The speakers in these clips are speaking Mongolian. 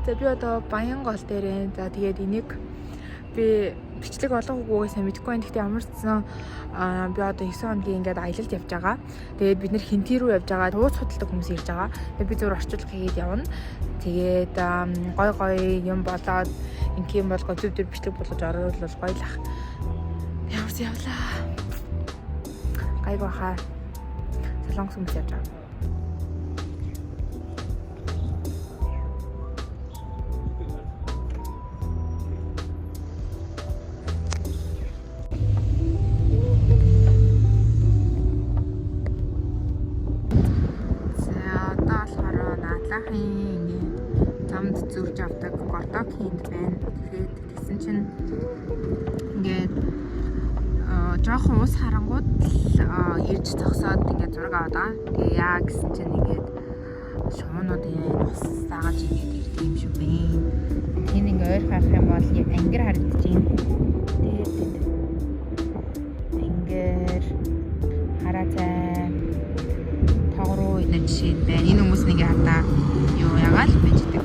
За би одоо Баян гол дээр. За тэгээд энийг би бичлэг олох үгүйгээ сайн мэдэхгүй байна. Гэхдээ ямар ч гэсэн би одоо 9 хоногийн ингээд аялалд явж байгаа. Тэгээд бид нэр хинти рүү явж байгаа. Тууц худалдаг хүмүүс ирж байгаа. Тэгээд би зөвөр орчуулга хийгээд явна. Тэгээд гой юм болоод ингээм бол зөв бичлэг болгож оруулах гоё л ах. Ямар ч явлаа. Гайг баха. Солонгос хүмүүс явж байгаа. Замд зурж авдаг гордок хийнд байна. Тэгэхээр тэгсэн чинь ингээд жоохон ус харангууд ирж зогсоод ингээд зураг аваад байгаа. Тэгээ яа гэсэн чинь ингээд шуунууд ус саагаж ингээд ирдэг юм шиг байна. Энэ ингээд ойр харах юм бол ангир харагдаж байна. Тэгээд ангир хараа цай тоогруу энэ жишээ байна. Энэ хүмүүс нэг хатаа юу ягаал бичдэг.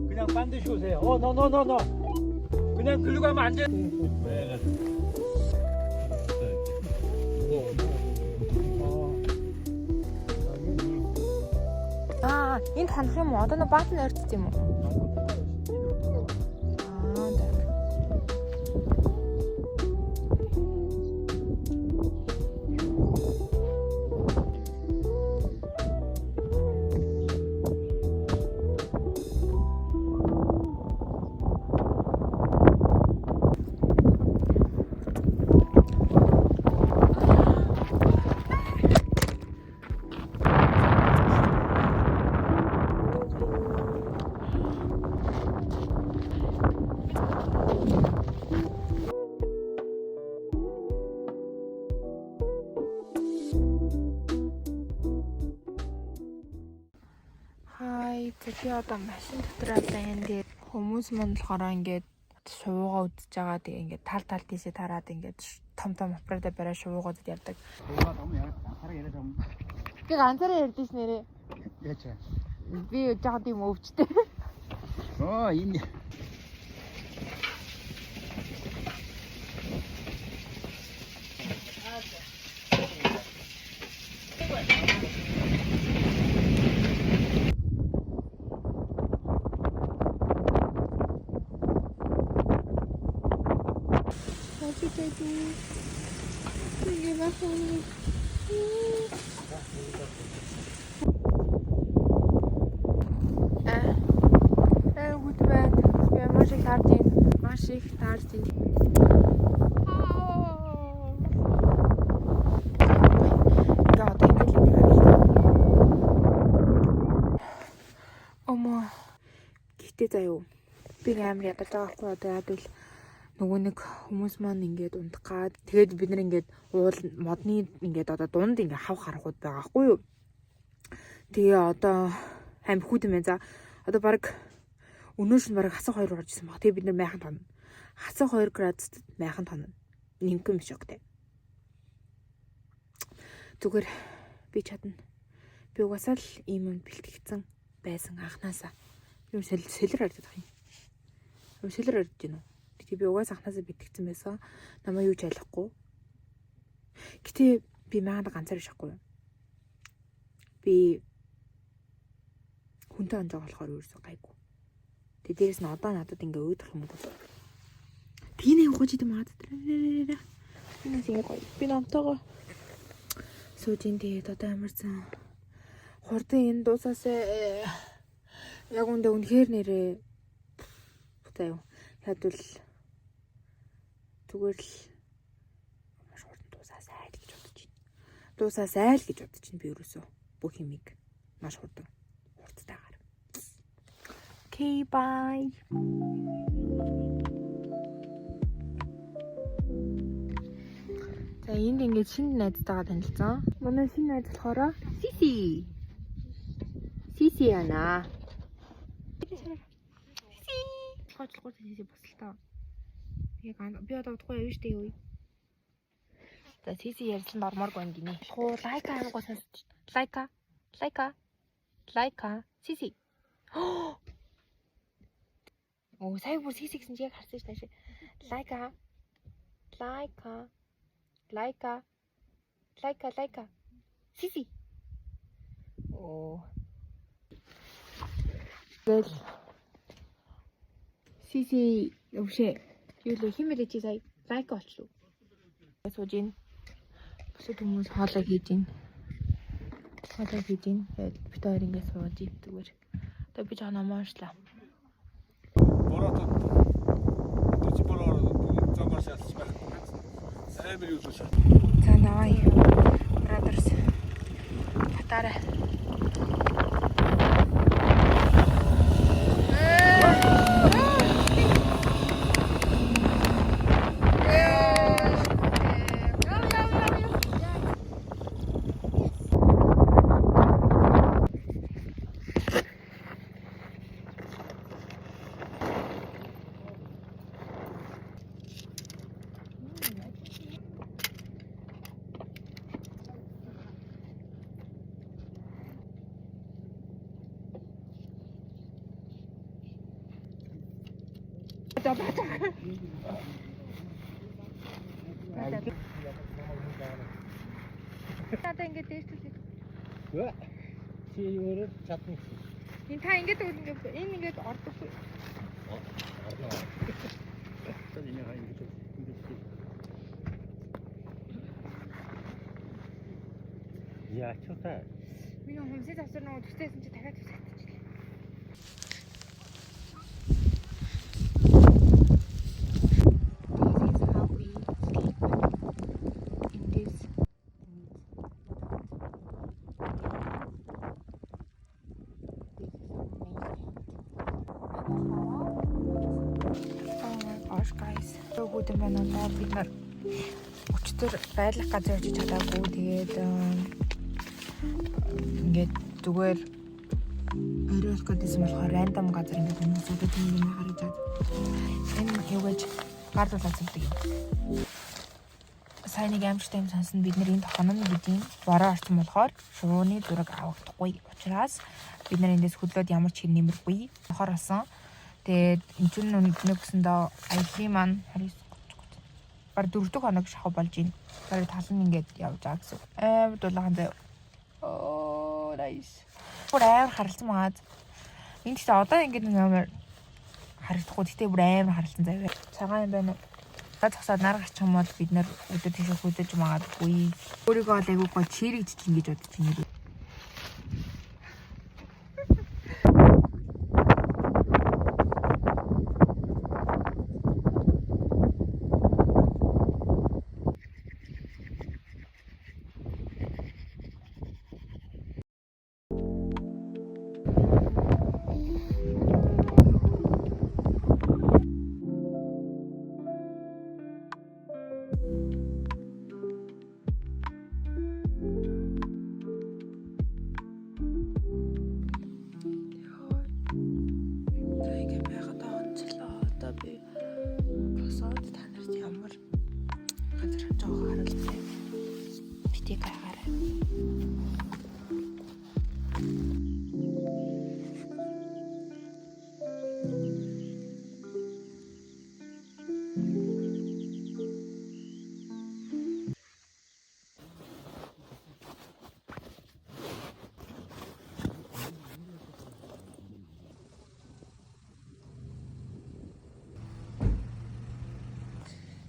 그냥 반드시 오세요. no. 그냥 글로 가면 안 돼. Энэ ханах юм уу? Одоо нэг баатан ойрцсон юм уу? Би одоо машин дотроо байна. Тэгээд хүмүүс мань болохоор ингээд шувуугаа үзэж байгаа. Тэгээ ингээд тал тийшээ тараад ингээд том аппарат бариа шувуугаад явдаг. Би ганцаараа ярьдэж нэрээ. Яачаа. Би жаад юм өвчтэй. Энэ маш их таарч байна. Гэтээ заяа. Би амар ядаж байгаа хгүй одоо ядвал нөгөө нэг хүмүүс маань ингээд унтах гад тэгээд бид нар ингээд уул модны ингээд одоо дунд ингээд хав харахуд байгаа хгүй юу. Тэгээ одоо амир хүүтэн байна. За одоо баг өнөөш нь баг хасах 2 орж исэн баг. Тэгээ бид нар майхан тонно. Хасах 2 градусд майхан тонно. Нимкэн биш өгтэй. Зүгээр би чадна. Би угаасаа л ийм юм бэлтгэгдсэн байсан анханасаа. Юу сэлэр харагдах юм. Сэлэр харагдаж байна уу? Тэгээ би угаасаа анханасаа бэлтгэгдсэн байсан. Намаа юу ч ялахгүй. Гэтэ би маяг ганцаар шахгүй юу? Би хүнтэй онж байгаа болохоор ерөөсөө гайгүй. Тэгээ дээрэс нь одоо надад ингээ өөдөх юм бол. Би нэг гооч идэм аа. Энэ зингээ гоё. Би намтайгаа сүүжин тэгээд одоо амарсан. Хурдан энэ дуусаасаа яг үнэхээр нэрээ заяа. Ядвал зүгээр л маш хурдан дуусаасаа л гэж бодож байна. Дуусаасаа л гэж бодож байна би ерөөсөө. Бүх юмыг маш хурдан хурдтайгаар. Okay, bye. За энд ингээд шинэ найзтайгаа танилцсан. Манай шинэ найз болохоор Сиси яана. Хоцлогоор Сиси босолтоо. Яг би одоо удахгүй явж штэ юу. За Сиси ярьсан ормоор гон гинэ. Хуу лайка ангуу сонсч. Лайка. Лайка. Сиси. Оо, сая бүр сиси гэсэн чи яг харсан ш тааш. Лайка. Лайка. Лайка. Лайка, лайка. Сиси. Оо. Гэл. Сиси өвшөө. Юу л химэлээ чи сая лайк олчлоо. Сууж ийн. Бусад хүмүүс хоолой хийж ийн. Тэгээд бид хоёр ингэ сууж ийн зүгээр. Тэгээд би жоо намаашлаа. Бороо чи бороо зөмөр шалж байхгүй. Амар юу л шаа. За давай. Brothers. Татаарай. Надаа ингэ дээш түлээ. Юу? Чи өөрөө чадна. Энэ та ингэ тэгвэл энэ ингэ ордоггүй. Тэр энэ хаа ингэ. Яа ч та. Миний хүмсээ завсар нөгөө төстэйсэн чи дахиад төсөөлчихлээ. Бүгд байна уу? Бид нар өчтөр байлах газар очиж чадаагүй. Тэгээд ингээд зүгээр оройх гэдсэн болохоор рандом газар ингээд хүмүүсүүдэд юм харж чад. Энэ юугаж гардуулсан гэдэг юм. Сайн нэг амжилттай юм сонсон бид нар энэ тохонон гэдгийг бороо орсон болохоор шувууны зураг авахдаггүй учраас бид нар эндээс хөдлөөд ямар ч хэр нэмэргүй. Нохор болсон. Тэгээд энэ ч нэг гэсэндээ аяллаа маань 29 бар 4 дахь хоног шахав болж байна. Тэр талан ингээд явж байгаа гэсэн. Амар дулаахан заяа. Оо, nice. Бүр амар харалцсан маад. Энд ч одоо ингээд нэг амар харагдахгүй. Гэтэ бүр амар харалцсан заяа. Цагаан юм байна уу? Цогсоод наргач юм бол бид нар өдөр тийш хөдөж магадгүй. Өөрийгөө л айгүй гоо чирэгдэж ингэж бодож байна.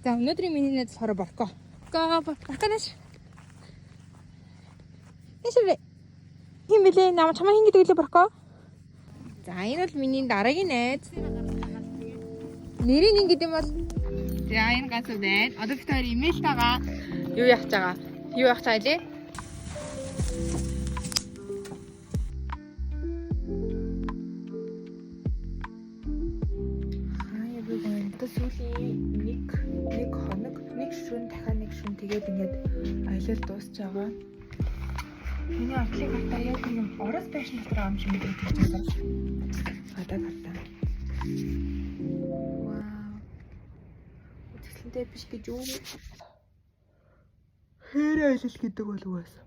За өнөөдрийн миний найз хороо Борко. Борконыш. Эшрэ. Хин блэ нам чамаа хин гэдэг лээ Борко. За энэ бол миний дараагийн найз. Нэрийн ингэдэм бол за энэ ганц байна. Одоо бид хоёр имэйл тагаа юу яах чагаа? Юу яах цаа лээ? Сүүлийн нэг хоног нэг шөнө дахиад нэг шөнө тэгээд ингээд аялал дуусч байгаа. Миний орлыг хатаа яг юм орос байшин дотор ам шиг мэдээж байгаа. Хатаа хатаа. Вау. Үзэсгэлэнтэй биш гэж юу? Хээр аялал гэдэг бол угаасаа.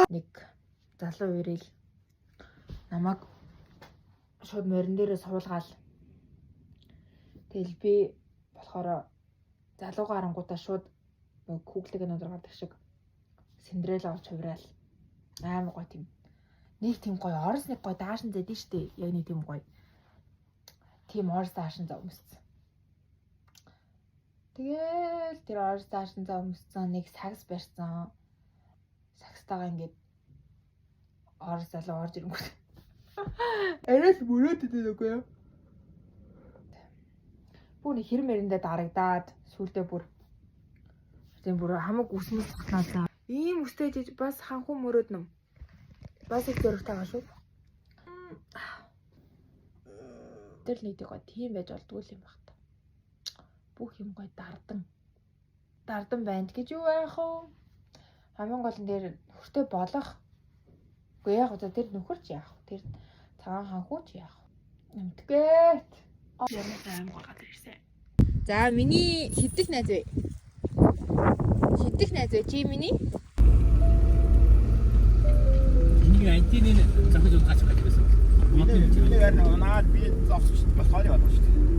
Нэг. залуу үеэрэл намайг шууд морин дээрээ суулгаал. Тэгэл би болохоор залуугаа харангуудаа шууд Google-ийн өндөр гардаг шиг Синдрелла авч хувраал. Амар гоё тийм. Нэг тийм гоё орос нэг гоё даашин зэдэн штэ. Яг нэг тийм гоё. Тийм орос даашин зав өмссөн. Тэгэл тэр орос даашин зав өмссөн нэг сагс барьсан. Сагстайгаа ингээд орос залуу орж ирэнгүүт. Арай л мөрөөд идэв үгүй юу? Бүр нэг хэрэм мэрэндээ дарагдаад сүулдэ бүр тийм бүр хамаг үснээс цогтлоо. Ийм үстэй жиж бас ханхуу мөрөөд нэм. Бас их зөрөгтэйгаа шүү. Тэр нэг гоё тийм байж болдгүй юм баг та. Бүх юм гоё дардан. Дардан байна гэж юу яах вэ? Хамгийн гол нь дээр нөхөртэй болох. Үгүй яах вэ? Тэр нөхөр ч яах вэ? Тэр цагаан ханхуу ч яах вэ? Нэмтгээд. Ямар сайн гоогаад ирсэн. За миний хидэх найз вэ? Хидэх найз вэ чи миний? Миний антиныг зохиж удаач гэж байсан. Миний наад би зогсож болохоор яваад шүү дээ.